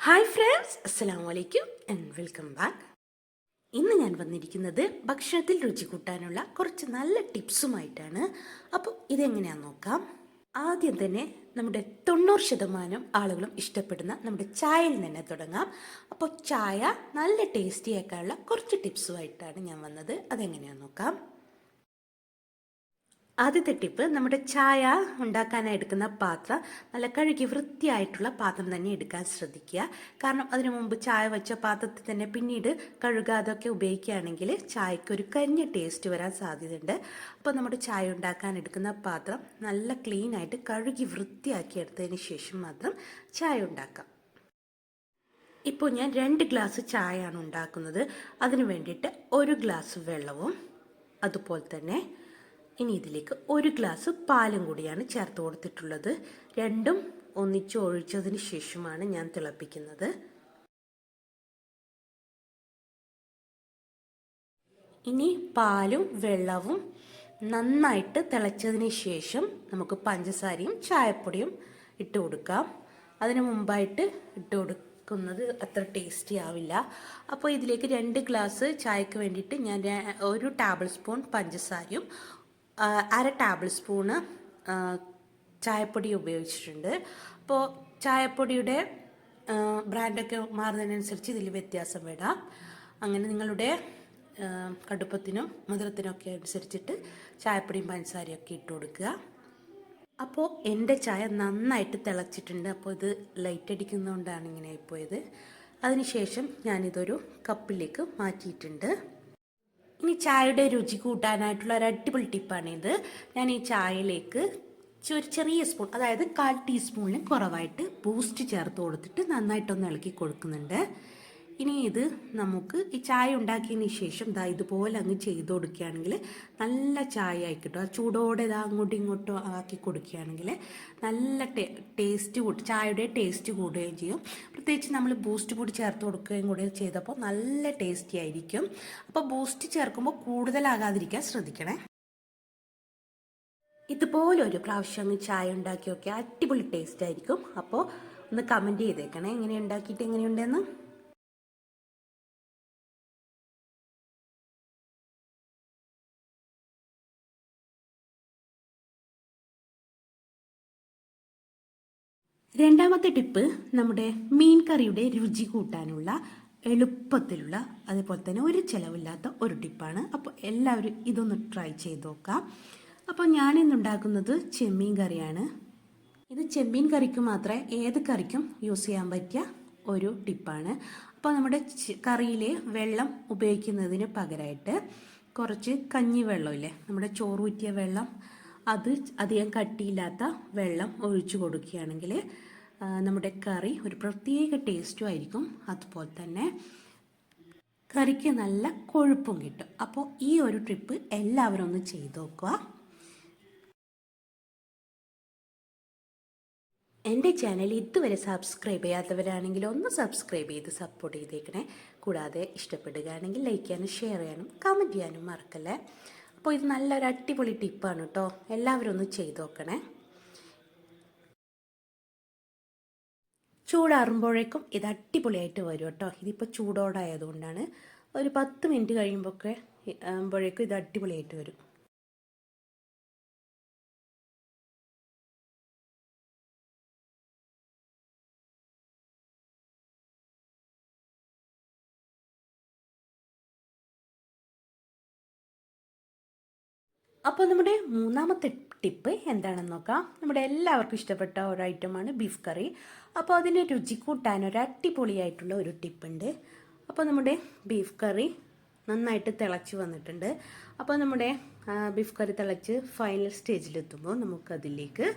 Hi friends, അസ്സലാമു അലൈക്കും and welcome back. ഇന്ന് ഞാൻ വന്നിരിക്കുന്നത് ഭക്ഷണത്തിൽ രുചി കൂട്ടാനുള്ള കുറച്ച് നല്ല ടിപ്സുമായിട്ടാണ്. അപ്പോൾ ഇതെങ്ങനെയാണെന്ന് നോക്കാം. ആദ്യം തന്നെ നമ്മുടെ 90% ആളുകളും ഇഷ്ടപ്പെടുന്ന നമ്മുടെ ചായയിൽ തന്നെ തുടങ്ങാം. അപ്പോൾ ചായ നല്ല ടേസ്റ്റി ആക്കാനുള്ള കുറച്ച് ടിപ്സുമായിട്ടാണ് ഞാൻ വന്നത്. അതെങ്ങനെയാണെന്ന് നോക്കാം. ആദ്യത്തെ ടിപ്പ്, നമ്മുടെ ചായ ഉണ്ടാക്കാനായി എടുക്കുന്ന പാത്രം നല്ല കഴുകി വൃത്തിയായിട്ടുള്ള പാത്രം തന്നെ എടുക്കാൻ ശ്രദ്ധിക്കുക. കാരണം അതിനു മുമ്പ് ചായ വെച്ച പാത്രത്തിൽ തന്നെ പിന്നീട് കഴുകാതൊക്കെ ഉപയോഗിക്കുകയാണെങ്കിൽ ചായക്ക് ഒരു കരിഞ്ഞ ടേസ്റ്റ് വരാൻ സാധ്യതയുണ്ട്. അപ്പോൾ നമ്മുടെ ചായ ഉണ്ടാക്കാൻ എടുക്കുന്ന പാത്രം നല്ല ക്ലീൻ ആയിട്ട് കഴുകി വൃത്തിയാക്കി എടുത്തതിന് ശേഷം മാത്രം ചായ ഉണ്ടാക്കാം. ഇപ്പോൾ ഞാൻ 2 ഗ്ലാസ് ചായയാണ് ഉണ്ടാക്കുന്നത്. അതിന് വേണ്ടിയിട്ട് 1 ഗ്ലാസ് വെള്ളവും അതുപോലെ തന്നെ ഇനി ഇതിലേക്ക് 1 ഗ്ലാസ് പാലും കൂടിയാണ് ചേർത്ത് കൊടുത്തിട്ടുള്ളത്. രണ്ടും ഒന്നിച്ച് ഒഴിച്ചതിന് ശേഷമാണ് ഞാൻ തിളപ്പിക്കുന്നത്. ഇനി പാലും വെള്ളവും നന്നായിട്ട് തിളച്ചതിന് ശേഷം നമുക്ക് പഞ്ചസാരയും ചായപ്പൊടിയും ഇട്ട് കൊടുക്കാം. അതിന് മുമ്പായിട്ട് ഇട്ട് കൊടുക്കുന്നത് അത്ര ടേസ്റ്റി ആവില്ല. അപ്പോൾ ഇതിലേക്ക് 2 ഗ്ലാസ് ചായക്ക് വേണ്ടിയിട്ട് ഞാൻ 1 ടേബിൾ സ്പൂൺ പഞ്ചസാരയും 1/2 ടേബിൾ സ്പൂണ് ചായപ്പൊടി ഉപയോഗിച്ചിട്ടുണ്ട്. അപ്പോൾ ചായപ്പൊടിയുടെ ബ്രാൻഡൊക്കെ മാറുന്നതിനനുസരിച്ച് ഇതിൽ വ്യത്യാസം വരാം. അങ്ങനെ നിങ്ങളുടെ കടുപ്പത്തിനും മധുരത്തിനൊക്കെ അനുസരിച്ചിട്ട് ചായപ്പൊടിയും പഞ്ചസാരയൊക്കെ ഇട്ട് കൊടുക്കുക. അപ്പോൾ എൻ്റെ ചായ നന്നായിട്ട് തിളച്ചിട്ടുണ്ട്. അപ്പോൾ ഇത് ലൈറ്റ് അടിക്കുന്നതുകൊണ്ടാണ് ഇങ്ങനെ ആയിപ്പോയത്. അതിനുശേഷം ഞാനിതൊരു കപ്പിലേക്ക് മാറ്റിയിട്ടുണ്ട്. ഇനി ചായയുടെ രുചി കൂട്ടാനായിട്ടുള്ള ഒരു അടിപൊളി ടിപ്പാണിത്. ഞാൻ ഈ ചായയിലേക്ക് ഒരു ചെറിയ സ്പൂൺ, അതായത് 1/4 ടീസ്പൂണിന് കുറവായിട്ട് ബൂസ്റ്റ് ചേർത്ത് കൊടുത്തിട്ട് നന്നായിട്ടൊന്ന് ഇളക്കി കൊടുക്കുന്നുണ്ട്. ഇനി ഇത് നമുക്ക് ഈ ചായ ഉണ്ടാക്കിയതിന് ശേഷം ഇതുപോലെ അങ്ങ് ചെയ്ത് കൊടുക്കുകയാണെങ്കിൽ നല്ല ചായ ആയി കിട്ടും. ആ ചൂടോടെ അങ്ങോട്ടും ഇങ്ങോട്ടും ആക്കി കൊടുക്കുകയാണെങ്കിൽ നല്ല ടേസ്റ്റ് ചായയുടെ ടേസ്റ്റ് കൂടുകയും ചെയ്യും. പ്രത്യേകിച്ച് നമ്മൾ ബൂസ്റ്റ് പൊടി ചേർത്ത് കൊടുക്കുകയും കൂടി ചെയ്തപ്പോൾ നല്ല ടേസ്റ്റി ആയിരിക്കും. അപ്പോൾ ബൂസ്റ്റ് ചേർക്കുമ്പോൾ കൂടുതലാകാതിരിക്കാൻ ശ്രദ്ധിക്കണേ. ഇതുപോലെ ഒരു പ്രാവശ്യം അങ്ങ് ചായ ഉണ്ടാക്കി നോക്കിയാൽ അടിപൊളി ടേസ്റ്റ് ആയിരിക്കും. അപ്പോൾ ഒന്ന് കമൻറ്റ് ചെയ്തേക്കണേ എങ്ങനെ ഉണ്ടാക്കിയിട്ട് എങ്ങനെയുണ്ടെന്ന്. രണ്ടാമത്തെ ടിപ്പ്, നമ്മുടെ മീൻ കറിയുടെ രുചി കൂട്ടാനുള്ള എളുപ്പത്തിലുള്ള അതേപോലെ തന്നെ ഒരു ചിലവില്ലാത്ത ഒരു ടിപ്പാണ്. അപ്പോൾ എല്ലാവരും ഇതൊന്ന് ട്രൈ ചെയ്ത് നോക്കാം. അപ്പോൾ ഞാനിന്നുണ്ടാക്കുന്നത് ചെമ്മീൻ കറിയാണ്. ഇത് ചെമ്മീൻ കറിക്ക് മാത്രമേ ഏത് കറിക്കും യൂസ് ചെയ്യാൻ പറ്റിയ ഒരു ടിപ്പാണ്. അപ്പോൾ നമ്മുടെ കറിയിലെ വെള്ളം ഉപയോഗിക്കുന്നതിന് പകരമായിട്ട് കുറച്ച് കഞ്ഞിവെള്ളമില്ലേ, നമ്മുടെ ചോറൂറ്റിയ വെള്ളം, അത് അധികം കട്ടിയില്ലാത്ത വെള്ളം ഒഴിച്ചു കൊടുക്കുകയാണെങ്കിൽ നമ്മുടെ കറി ഒരു പ്രത്യേക ടേസ്റ്റും ആയിരിക്കും. അതുപോലെ തന്നെ കറിക്ക് നല്ല കൊഴുപ്പും കിട്ടും. അപ്പോൾ ഈ ഒരു ട്രിപ്പ് എല്ലാവരും ഒന്ന് ചെയ്ത് നോക്കുക. എൻ്റെ ചാനൽ ഇതുവരെ സബ്സ്ക്രൈബ് ചെയ്യാത്തവരാണെങ്കിൽ ഒന്ന് സബ്സ്ക്രൈബ് ചെയ്ത് സപ്പോർട്ട് ചെയ്തേക്കണേ. കൂടാതെ ഇഷ്ടപ്പെടുകയാണെങ്കിൽ ലൈക്ക് ചെയ്യാനും ഷെയർ ചെയ്യാനും കമൻറ്റ് ചെയ്യാനും മറക്കല്ലേ. അപ്പോൾ ഇത് നല്ലൊരു അടിപൊളി ടിപ്പാണ് കേട്ടോ. എല്ലാവരും ഒന്ന് ചെയ്ത് നോക്കണേ. ചൂടാറുമ്പോഴേക്കും ഇത് അടിപൊളിയായിട്ട് വരും കേട്ടോ. ഇതിപ്പോൾ ചൂടോടായതുകൊണ്ടാണ്. ഒരു 10 മിനിറ്റ് കഴിയുമ്പോഴൊക്കെ ആകുമ്പോഴേക്കും ഇത് അടിപൊളിയായിട്ട് വരും. അപ്പോൾ നമ്മുടെ മൂന്നാമത്തെ ടിപ്പ് എന്താണെന്ന് നോക്കാം. നമ്മുടെ എല്ലാവർക്കും ഇഷ്ടപ്പെട്ട ഒരു ഐറ്റമാണ് ബീഫ് കറി. അപ്പോൾ അതിന് രുചി കൂട്ടാൻ ഒരു അടിപൊളിയായിട്ടുള്ള ഒരു ടിപ്പുണ്ട്. അപ്പോൾ നമ്മുടെ ബീഫ് കറി നന്നായിട്ട് തിളച്ച് വന്നിട്ടുണ്ട്. അപ്പോൾ നമ്മുടെ ബീഫ് കറി തിളച്ച് ഫൈനൽ സ്റ്റേജിലെത്തുമ്പോൾ നമുക്കതിലേക്ക്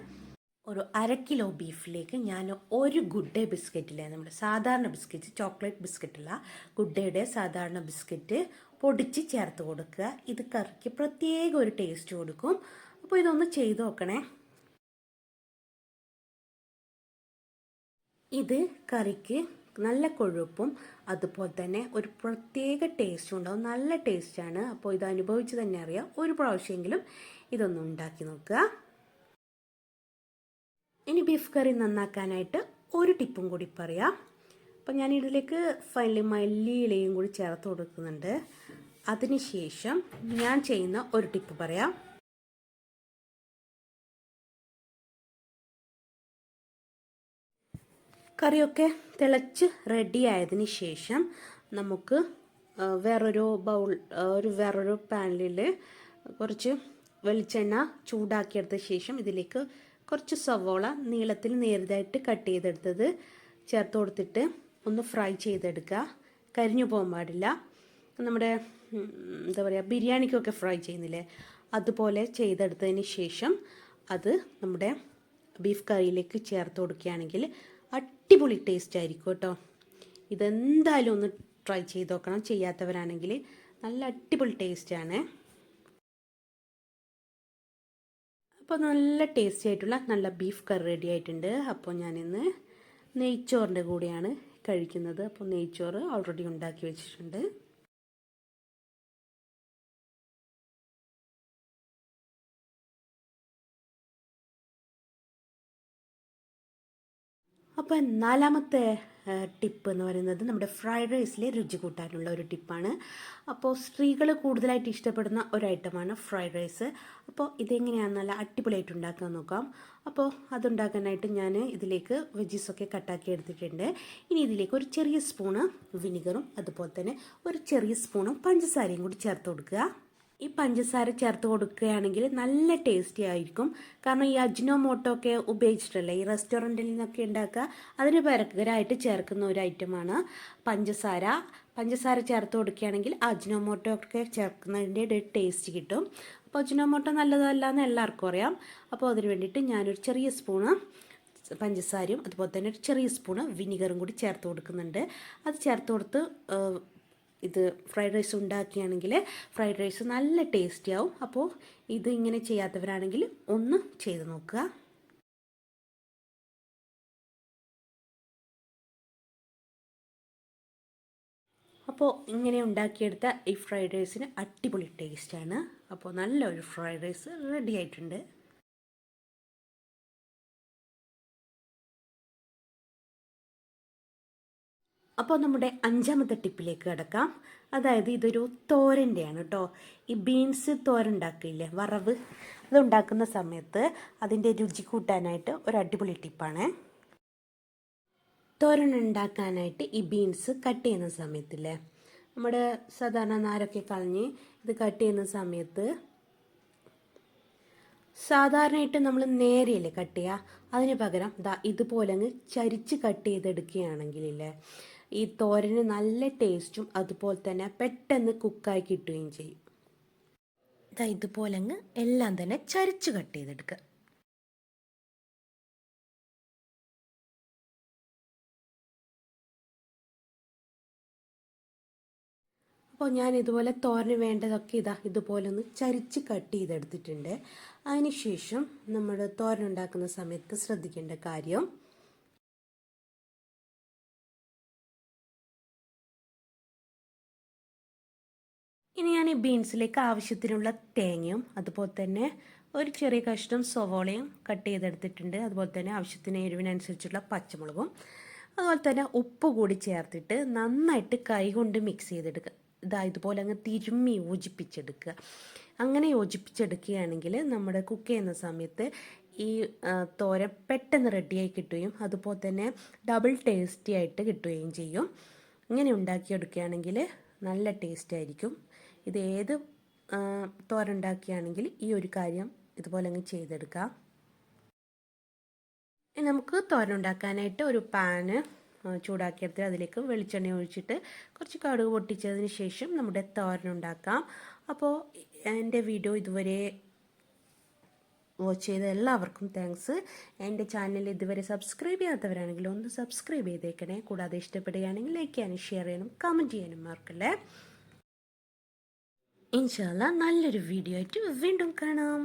ഒരു 1/2 കിലോ ബീഫിലേക്ക് ഞാൻ ഒരു ഗുഡ് ഡേ ബിസ്ക്കറ്റില്ലേ, നമ്മുടെ സാധാരണ ബിസ്ക്കറ്റ്, ചോക്ലേറ്റ് ബിസ്ക്കറ്റല്ല, ഗുഡ് ഡേയുടെ സാധാരണ ബിസ്ക്കറ്റ് പൊടിച്ച് ചേർത്ത് കൊടുക്കുക. ഇത് കറിക്ക് പ്രത്യേക ഒരു ടേസ്റ്റ് കൊടുക്കും. അപ്പോൾ ഇതൊന്ന് ചെയ്ത് നോക്കണേ. ഇത് കറിക്ക് നല്ല കൊഴുപ്പും അതുപോലെ തന്നെ ഒരു പ്രത്യേക ടേസ്റ്റും ഉണ്ടാവും. നല്ല ടേസ്റ്റാണ്. അപ്പോൾ ഇത് അനുഭവിച്ച് തന്നെ അറിയാം. ഒരു പ്രാവശ്യമെങ്കിലും ഇതൊന്ന് ഉണ്ടാക്കി നോക്കുക. ഇനി ബീഫ് കറി നന്നാക്കാനായിട്ട് ഒരു ടിപ്പും കൂടി പറയാം. അപ്പോൾ ഞാൻ ഇതിലേക്ക് ഫൈനലി മല്ലിയിലയും കൂടി ചേർത്ത് കൊടുക്കുന്നുണ്ട്. അതിനുശേഷം ഞാൻ ചെയ്യുന്ന ഒരു ടിപ്പ് പറയാം. കറിയൊക്കെ തിളച്ച് റെഡി ആയതിന് ശേഷം നമുക്ക് വേറൊരു പാനിൽ കുറച്ച് വെളിച്ചെണ്ണ ചൂടാക്കിയെടുത്ത ശേഷം ഇതിലേക്ക് കുറച്ച് സവോള നീളത്തിൽ നേരിയതായിട്ട് കട്ട് ചെയ്തെടുത്തത് ചേർത്ത് കൊടുത്തിട്ട് ഒന്ന് ഫ്രൈ ചെയ്തെടുക്കുക. കരിഞ്ഞു പോകാൻ പാടില്ല. നമ്മുടെ എന്താ പറയുക, ബിരിയാണിക്കൊക്കെ ഫ്രൈ ചെയ്യുന്നില്ലേ, അതുപോലെ ചെയ്തെടുത്തതിന് ശേഷം അത് നമ്മുടെ ബീഫ് കറിയിലേക്ക് ചേർത്ത് കൊടുക്കുകയാണെങ്കിൽ അടിപൊളി ടേസ്റ്റ് ആയിരിക്കും കേട്ടോ. ഇതെന്തായാലും ഒന്ന് ട്രൈ ചെയ്ത് നോക്കണം, ചെയ്യാത്തവരാണെങ്കിൽ. നല്ല അടിപൊളി ടേസ്റ്റാണ്. അപ്പോൾ നല്ല ടേസ്റ്റി ആയിട്ടുള്ള നല്ല ബീഫ് കറി റെഡി ആയിട്ടുണ്ട്. അപ്പോൾ ഞാനിന്ന് നെയ്ച്ചോറിൻ്റെ കൂടെയാണ് കഴിക്കുന്നത്. അപ്പോൾ നെയ്ച്ചോറ് ഓൾറെഡി ഉണ്ടാക്കി വെച്ചിട്ടുണ്ട്. അപ്പോൾ നാലാമത്തെ ടിപ്പ് എന്ന് പറയുന്നത് നമ്മുടെ ഫ്രൈഡ് റൈസിലെ രുചി കൂട്ടാനുള്ള ഒരു ടിപ്പാണ്. അപ്പോൾ സ്ത്രീകൾ കൂടുതലായിട്ട് ഇഷ്ടപ്പെടുന്ന ഒരു ഐറ്റമാണ് ഫ്രൈഡ് റൈസ്. അപ്പോൾ ഇതെങ്ങനെയാണ് നല്ല അടിപൊളിയായിട്ട് ഉണ്ടാക്കാൻ നോക്കാം. അപ്പോൾ അതുണ്ടാക്കാനായിട്ട് ഞാൻ ഇതിലേക്ക് വെജീസൊക്കെ കട്ടാക്കി എടുത്തിട്ടുണ്ട്. ഇനി ഇതിലേക്ക് ഒരു ചെറിയ സ്പൂണ് വിനിഗറും അതുപോലെ തന്നെ ഒരു ചെറിയ സ്പൂണും പഞ്ചസാരയും കൂടി ചേർത്ത് കൊടുക്കുക. ഈ പഞ്ചസാര ചേർത്ത് കൊടുക്കുകയാണെങ്കിൽ നല്ല ടേസ്റ്റി ആയിരിക്കും. കാരണം ഈ അജിനോമോട്ടോ ഒക്കെ ഉപയോഗിച്ചിട്ടല്ലേ ഈ റെസ്റ്റോറൻറ്റിൽ നിന്നൊക്കെ ഉണ്ടാക്കുക, അതിന് പകരമായിട്ട് ചേർക്കുന്ന ഒരു ഐറ്റമാണ് പഞ്ചസാര. പഞ്ചസാര ചേർത്ത് കൊടുക്കുകയാണെങ്കിൽ അജിനോമോട്ടോ ഒക്കെ ചേർക്കുന്നതിൻ്റെ ഒരു ടേസ്റ്റ് കിട്ടും. അപ്പോൾ അജിനോമോട്ടോ നല്ലതല്ല എന്ന് എല്ലാവർക്കും അറിയാം. അപ്പോൾ അതിന് വേണ്ടിയിട്ട് ഞാനൊരു ചെറിയ സ്പൂണ് പഞ്ചസാരയും അതുപോലെ തന്നെ ഒരു ചെറിയ സ്പൂണ് വിനിഗറും കൂടി ചേർത്ത് കൊടുക്കുന്നുണ്ട്. അത് ചേർത്ത് കൊടുത്ത് ഇത് ഫ്രൈഡ് റൈസ് ഉണ്ടാക്കുകയാണെങ്കിൽ ഫ്രൈഡ് റൈസ് നല്ല ടേസ്റ്റി ആവും. അപ്പോൾ ഇത് ഇങ്ങനെ ചെയ്യാത്തവരാണെങ്കിൽ ഒന്ന് ചെയ്ത് നോക്കുക. അപ്പോൾ ഇങ്ങനെ ഉണ്ടാക്കിയെടുത്ത ഈ ഫ്രൈഡ് റൈസിന് അടിപൊളി ടേസ്റ്റാണ്. അപ്പോൾ നല്ലൊരു ഫ്രൈഡ് റൈസ് റെഡി ആയിട്ടുണ്ട്. അപ്പോൾ നമ്മുടെ അഞ്ചാമത്തെ ടിപ്പിലേക്ക് കിടക്കാം. അതായത് ഇതൊരു തോരൻ്റെയാണ് കേട്ടോ. ഈ ബീൻസ് തോരൻ ഉണ്ടാക്കില്ലേ, വറവ്, അതുണ്ടാക്കുന്ന സമയത്ത് അതിൻ്റെ രുചി കൂട്ടാനായിട്ട് ഒരു അടിപൊളി ടിപ്പാണ്. തോരൻ ഉണ്ടാക്കാനായിട്ട് ഈ ബീൻസ് കട്ട് ചെയ്യുന്ന സമയത്തില്ലേ, നമ്മുടെ സാധാരണ നാരൊക്കെ കളഞ്ഞ് ഇത് കട്ട് ചെയ്യുന്ന സമയത്ത് സാധാരണയായിട്ട് നമ്മൾ നേരെയല്ലേ കട്ട് ചെയ്യുക, അതിന് പകരം ഇതുപോലെ അങ്ങ് ചരിച്ച് കട്ട് ചെയ്തെടുക്കുകയാണെങ്കിലില്ലേ ഈ തോരന് നല്ല ടേസ്റ്റും അതുപോലെ തന്നെ പെട്ടെന്ന് കുക്കായി കിട്ടുകയും ചെയ്യും. ഇതുപോലെ അങ്ങ് എല്ലാം തന്നെ ചരിച്ച് കട്ട് ചെയ്തെടുക്കുക. അപ്പോൾ ഞാൻ ഇതുപോലെ തോരന് വേണ്ടതൊക്കെ ഇതുപോലെ ഒന്ന് ചരിച്ച് കട്ട് ചെയ്തെടുത്തിട്ടുണ്ട്. അതിനുശേഷം നമ്മൾ തോരൻ ഉണ്ടാക്കുന്ന സമയത്ത് ശ്രദ്ധിക്കേണ്ട കാര്യം, ഇനി ഞാൻ ഈ ബീൻസിലേക്ക് ആവശ്യത്തിനുള്ള തേങ്ങയും അതുപോലെ തന്നെ ഒരു ചെറിയ കഷ്ണം സവോളയും കട്ട് ചെയ്തെടുത്തിട്ടുണ്ട്. അതുപോലെ തന്നെ ആവശ്യത്തിന് എരിവിനനുസരിച്ചുള്ള പച്ചമുളകും അതുപോലെ തന്നെ ഉപ്പ് കൂടി ചേർത്തിട്ട് നന്നായിട്ട് കൈ കൊണ്ട് മിക്സ് ചെയ്തെടുക്കുക. ഇതുപോലെ അങ്ങ് തിരുമ്മി യോജിപ്പിച്ചെടുക്കുക. അങ്ങനെ യോജിപ്പിച്ചെടുക്കുകയാണെങ്കിൽ നമ്മുടെ കുക്ക് ചെയ്യുന്ന സമയത്ത് ഈ തോരൻ പെട്ടെന്ന് റെഡിയായി കിട്ടുകയും അതുപോലെ തന്നെ ഡബിൾ ടേസ്റ്റി ആയിട്ട് കിട്ടുകയും ചെയ്യും. ഇങ്ങനെ ഉണ്ടാക്കിയെടുക്കുകയാണെങ്കിൽ നല്ല ടേസ്റ്റ് ആയിരിക്കും. ഇത് ഏത് തോരൻ ഉണ്ടാക്കുകയാണെങ്കിൽ ഈ ഒരു കാര്യം ഇതുപോലെ അങ്ങ് ചെയ്തെടുക്കാം. നമുക്ക് തോരൻ ഉണ്ടാക്കാനായിട്ട് ഒരു പാന് ചൂടാക്കിയെടുത്ത് അതിലേക്ക് വെളിച്ചെണ്ണ ഒഴിച്ചിട്ട് കുറച്ച് കടുക് പൊട്ടിച്ചതിന് ശേഷം നമ്മുടെ തോരൻ ഉണ്ടാക്കാം. അപ്പോൾ എൻ്റെ വീഡിയോ ഇതുവരെ വാച്ച് ചെയ്ത എല്ലാവർക്കും താങ്ക്സ്. എൻ്റെ ചാനൽ ഇതുവരെ സബ്സ്ക്രൈബ് ചെയ്യാത്തവരാണെങ്കിൽ ഒന്ന് സബ്സ്ക്രൈബ് ചെയ്തേക്കണേ. കൂടാതെ ഇഷ്ടപ്പെടുകയാണെങ്കിൽ ലൈക്ക് ചെയ്യാനും ഷെയർ ചെയ്യാനും കമൻറ്റ് ചെയ്യാനും മറക്കല്ലേ. ഇൻഷാ അല്ലാഹ് നല്ലൊരു വീഡിയോ ആയിട്ട് വീണ്ടും കാണാം.